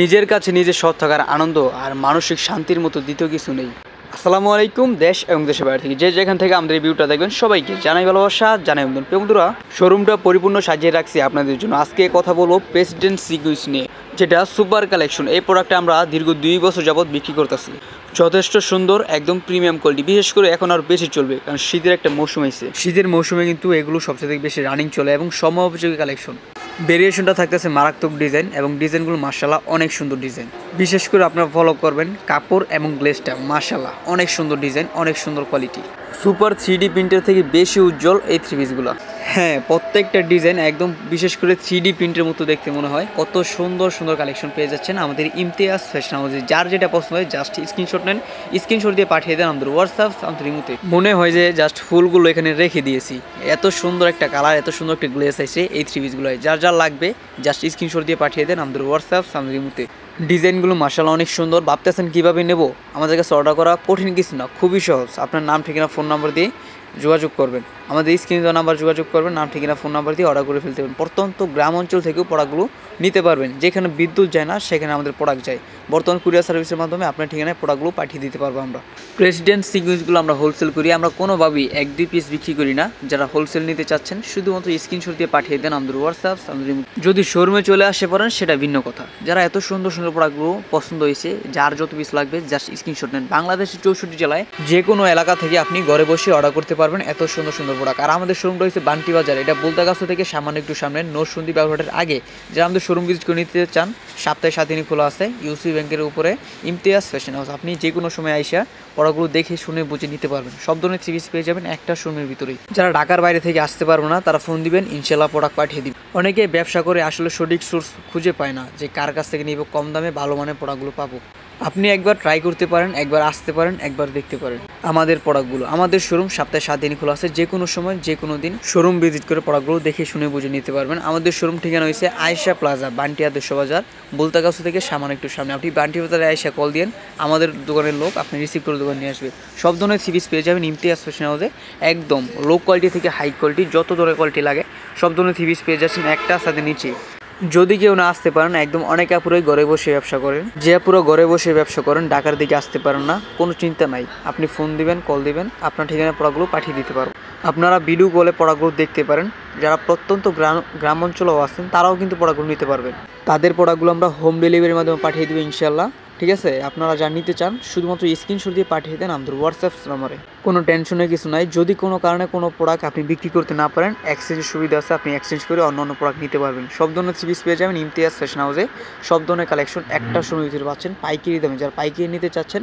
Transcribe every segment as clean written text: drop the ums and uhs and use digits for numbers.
নিজের কাছে নিজে সৎ থাকার আনন্দ আর মানসিক শান্তির মতো দ্বিতীয় কিছু নেই। আসসালামু আলাইকুম দেশ এবং দেশের বাইরে থেকে যেখান থেকে আমাদের এই ভিডিওটা দেখবেন সবাইকে জানাই ভালোবাসা, জানাই অভিনন্দন। বন্ধুরা, শোরুমটা পরিপূর্ণ সাজিয়ে রাখছি আপনাদের জন্য। আজকে কথা বলবো প্রেসিডেন্ট সিকুয়েন্স নিয়ে, যেটা সুপার কালেকশন। এই প্রোডাক্টটা আমরা দীর্ঘ 2 বছর যাবৎ বিক্রি করতেছি। যথেষ্ট সুন্দর, একদম প্রিমিয়াম কোয়ালিটি। বিশেষ করে এখন আর বেশি চলবে, কারণ শীতের একটা মৌসুম হয়েছে। শীতের মৌসুমে কিন্তু এগুলো সবচেয়ে বেশি রানিং চলে এবং সময়োপযোগী কালেকশন। ভেরিয়েশনটা থাকতেছে মারাত্মক ডিজাইন এবং ডিজাইনগুলো মাশাআল্লাহ অনেক সুন্দর ডিজাইন। বিশেষ করে আপনারা ফলো করবেন কাপড় এবং গ্লেজটা, মাশাআল্লাহ অনেক সুন্দর ডিজাইন, অনেক সুন্দর কোয়ালিটি। সুপার 3D প্রিন্টের থেকে বেশি উজ্জ্বল এই থ্রি পিসগুলো। হ্যাঁ, প্রত্যেকটা ডিজাইন একদম বিশেষ করে 3D প্রিন্টের মতো দেখতে মনে হয়। কত সুন্দর সুন্দর কালেকশন পেয়ে যাচ্ছেন আমাদের ইমতিয়াজ ফ্যাশন হাউসে। যার যেটা পছন্দ হয় জাস্ট স্ক্রিনশট নেন, স্ক্রিনশট দিয়ে পাঠিয়ে দেন আমাদের হোয়াটসঅ্যাপ, আমাদের ইমোতে। মনে হয় যে জাস্ট ফুলগুলো এখানে রেখে দিয়েছি। এত সুন্দর একটা কালার, এত সুন্দর একটা গ্লেজ আছে এই থ্রি পিসগুলোয়। যার যার লাগবে জাস্ট স্ক্রিনশট দিয়ে পাঠিয়ে দেন আমাদের হোয়াটসঅ্যাপ, আমাদের ইমোতে। ডিজাইনগুলো মাশাআল্লাহ অনেক সুন্দর। ভাবতেছেন কীভাবে নেব? আমাদের কাছে অর্ডার করা কঠিন কিছু না, খুবই সহজ। আপনার নাম, ঠিকানা, ফোন নাম্বার দিয়ে যোগাযোগ করবেন, আমাদের স্ক্রিনে দেওয়া নাম্বার যোগাযোগ করবেন, নাম, ঠিকানা, ফোন নাম্বার দিয়ে অর্ডার করে ফেলতে পারবেন। প্রত্যন্ত গ্রাম অঞ্চল থেকেও প্রোডাক্টগুলো নিতে পারবেন। যেখানে বিদ্যুৎ যায় না সেখানে আমাদের প্রোডাক্ট যায়। বর্তমান কুরিয়ার সার্ভিসের মাধ্যমে আপনার ঠিকানায় প্রোডাক্টগুলো পাঠিয়ে দিতে পারবো আমরা। প্রেসিডেন্ট সিকুয়েন্সগুলো আমরা হোলসেল করি, আমরা কোনোভাবেই 1-2 পিস বিক্রি করি না। যারা হোলসেল নিতে চাচ্ছেন শুধুমাত্র স্ক্রিনশট দিয়ে পাঠিয়ে দেন আমাদের হোয়াটসঅ্যাপ, আমাদের। যদি শোরুমে চলে আসতে পারেন সেটা ভিন্ন কথা। যারা এত সুন্দর সুন্দর প্রোডাক্টগুলো পছন্দ হয়েছে, যার যত পিস লাগবে জাস্ট স্ক্রিনশট নেন। বাংলাদেশের 64 জেলায় যে কোনো এলাকা থেকে আপনি ঘরে বসে অর্ডার করতে পারবেন এত সুন্দর সুন্দর প্রোডাক্ট। আর আমাদের শোরুমটা হচ্ছে বান্টি বাজার, এটা বুলতাগাছা থেকে সামান্য একটু সামনে নরসিংদী ব্যবহারের আগে। যারা আমাদের শোরুম ভিজিট করে নিতে চান, সপ্তাহে 7 দিনই খোলা আছে। ইউসি ব্যাংকের উপরে ইমতিয়াজ ফ্যাশন হাউস। আপনি যে কোনো সময় আইসা প্রোডাক্টগুলো দেখে শুনে বুঝে নিতে পারবেন। সব ধরনের থ্রি পিস পেয়ে যাবেন একটা শোরুমের ভিতরেই। যারা ঢাকার বাইরে থেকে আসতে পারবে না তারা ফোন দিবেন, ইনশাল্লাহ প্রোডাক্ট পাঠিয়ে দিবেন। অনেকে ব্যবসা করে আসলে সঠিক সোর্স খুঁজে পায় না, যে কার কাছ থেকে নিব কম দামে ভালো মানের প্রোডাক্টগুলো পাবো। আপনি একবার ট্রাই করতে পারেন, একবার আসতে পারেন, একবার দেখতে পারেন আমাদের প্রোডাক্টগুলো। আমাদের শোরুম সপ্তাহে 7 দিন খোলা আছে। যে কোনো সময় যে কোনো দিন শোরুম ভিজিট করে প্রোডাক্টগুলো দেখে শুনে বুঝে নিতে পারবেন। আমাদের শোরুম ঠিকানা হয়েছে আয়েশা প্লাজা, বান্টি আদর্শ বাজার, বুলতাগাছা থেকে সামান্য একটু সামনে। আপনি বান্টি বাজারে আয়েশা কল দিন, আমাদের দোকানের লোক আপনি রিসিভ করে দোকান নিয়ে আসবে। সব ধরনের থ্রি পিস পেয়ে যাবেন ইমতিয়াজ ফ্যাশন হাউসে। একদম লো কোয়ালিটি থেকে হাই কোয়ালিটি, যত ধরনের কোয়ালিটি লাগে সব ধরনের থ্রি পিস পেয়ে যাচ্ছেন একটা সাথে নিচে। যদি কেউ না আসতে পারেন, একদম অনেক আপুরাই ঘরে বসে ব্যবসা করেন, যে আপুরা ঘরে বসে ব্যবসা করেন ঢাকার দিকে আসতে পারেন না, কোনো চিন্তা নাই। আপনি ফোন দিবেন, কল দিবেন, আপনার ঠিকানায় প্রোডাক্টগুলো পাঠিয়ে দিতে পারবো। আপনারা ভিডিও কলে প্রোডাক্টগুলো দেখতে পারেন। যারা প্রত্যন্ত গ্রাম অঞ্চলেও আছেন তারাও কিন্তু প্রোডাক্টগুলো নিতে পারবেন। তাদের প্রোডাক্টগুলো আমরা হোম ডেলিভারির মাধ্যমে পাঠিয়ে দেবো ইনশাল্লাহ। ঠিক আছে, আপনারা যা নিতে চান শুধুমাত্র স্ক্রিনশট দিয়ে পাঠিয়ে দেন আমাদের হোয়াটসঅ্যাপ নম্বরে। কোনো টেনশনের কিছু নাই। যদি কোনো কারণে কোনো প্রোডাক্ট আপনি বিক্রি করতে না পারেন, এক্সচেঞ্জের সুবিধা আছে, আপনি এক্সচেঞ্জ করে অন্য অন্য প্রোডাক্ট নিতে পারবেন। সব ধরনের থ্রি পিস পেয়ে যাবেন ইমতিয়াজ ফ্যাশন হাউসে। সব ধরনের কালেকশন একটা সময় ভিতরে পাচ্ছেন পাইকারি দামে। যারা পাইকারি নিতে চাচ্ছেন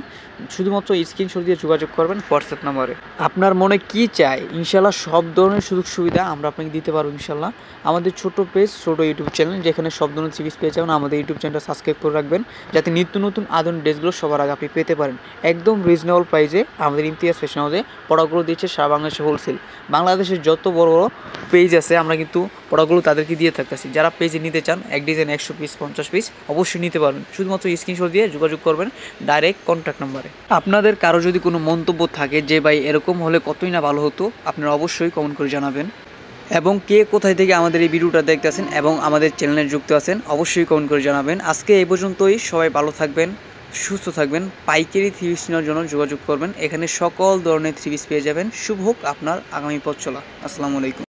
শুধুমাত্র স্ক্রিনশট দিয়ে যোগাযোগ করবেন হোয়াটসঅ্যাপ নম্বরে। আপনার মনে কি চাই ইনশাল্লাহ সব ধরনের সুযোগ সুবিধা আমরা আপনাকে দিতে পারবো ইনশাল্লাহ। আমাদের ছোট পেজ, ছোট ইউটিউব চ্যানেল, যেখানে সব ধরনের থ্রি পিস পেয়ে যাবেন। আমাদের ইউটিউব চ্যানেলটা সাবস্ক্রাইব করে রাখবেন, যাতে নিত্য নতুন আধুনিক ড্রেসগুলো সবার আগে আপনি পেতে পারেন। একদম রিজনেবল প্রাইসে আমাদের ইমতিয়াজ ফ্যাশন হাউসে প্রোডাক্টগুলো দিচ্ছে সারা বাংলাদেশে হোলসেল। বাংলাদেশের যত বড় বড় পেজ আছে আমরা কিন্তু প্রোডাক্টগুলো তাদেরকে দিয়ে থাকতেছি। যারা পেজে নিতে চান এক ডিজাইন 100 পিস 50 পিস অবশ্যই নিতে পারবেন। শুধুমাত্র স্ক্রিনশট দিয়ে যোগাযোগ করবেন ডাইরেক্ট কন্ট্যাক্ট নাম্বারে। আপনাদের কারো যদি কোনো মন্তব্য থাকে যে ভাই এরকম হলে কতই না ভালো হতো, আপনারা অবশ্যই কমেন্ট করে জানাবেন। এবং কে কোথায় থেকে আমাদের এই ভিডিওটা দেখতেছেন এবং আমাদের চ্যানেলে যুক্ত আছেন অবশ্যই কমেন্ট করে জানাবেন। আজকে এই পর্যন্তই। সবাই ভালো থাকবেন, সুস্থ থাকবেন। পাইকারি থ্রি পিস নেওয়ার জন্য যোগাযোগ করবেন। এখানে সকল ধরনের থ্রি পিস পেয়ে যাবেন। শুভ হোক আপনার আগামী পথ চলা। আসসালামু আলাইকুম।